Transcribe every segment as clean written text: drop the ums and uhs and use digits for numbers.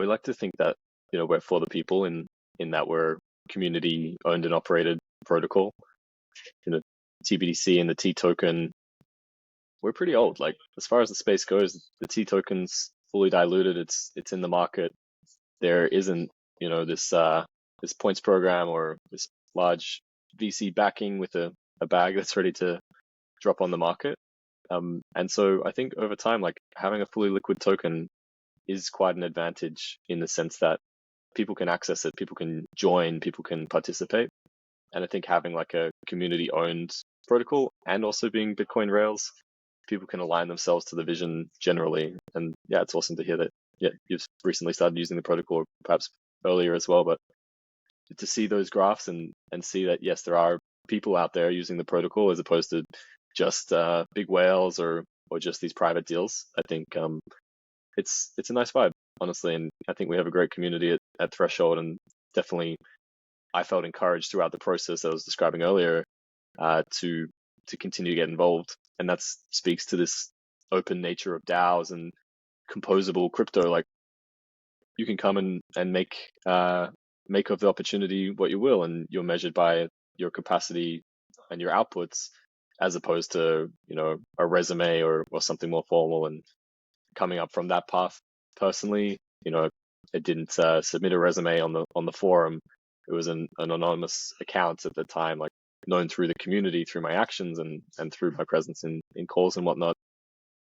like to think that, we're for the people in that we're community owned and operated protocol. TBDC and the T token, we're pretty old. Like, as far as the space goes, the T token's fully diluted. It's in the market. There isn't, this points program or this large VC backing with a bag that's ready to drop on the market. And so I think over time, like, having a fully liquid token is quite an advantage in the sense that people can access it, people can join, people can participate. And I think having like a community owned protocol and also being Bitcoin Rails, people can align themselves to the vision generally. And yeah, it's awesome to hear that, yeah, you've recently started using the protocol, or perhaps earlier as well, but to see those graphs and see that, yes, there are people out there using the protocol as opposed to just big whales or just these private deals. I think it's a nice vibe, honestly, and I think we have a great community at Threshold, and definitely I felt encouraged throughout the process that I was describing earlier to continue to get involved, and that speaks to this open nature of DAOs and composable crypto. Like, you can come and make of the opportunity what you will, and you're measured by your capacity and your outputs, as opposed to a resume or something more formal. And coming up from that path, personally, I didn't submit a resume on the forum. It was an anonymous account at the time, like, known through the community, through my actions and through my presence in calls and whatnot.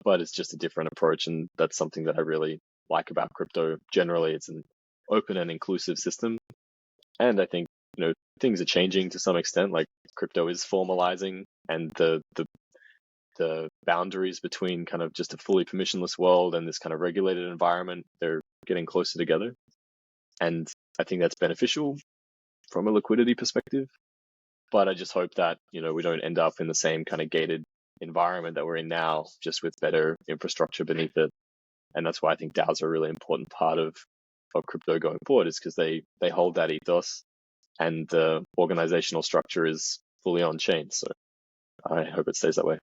But it's just a different approach, and that's something that I really like about crypto generally. It's an open and inclusive system, and I think things are changing to some extent. Like, crypto is formalizing, and the boundaries between kind of just a fully permissionless world and this kind of regulated environment, they're getting closer together. And I think that's beneficial from a liquidity perspective. But I just hope that, we don't end up in the same kind of gated environment that we're in now, just with better infrastructure beneath it. And that's why I think DAOs are a really important part of crypto going forward, is because they hold that ethos, and the organizational structure is fully on chain. So I hope it stays that way.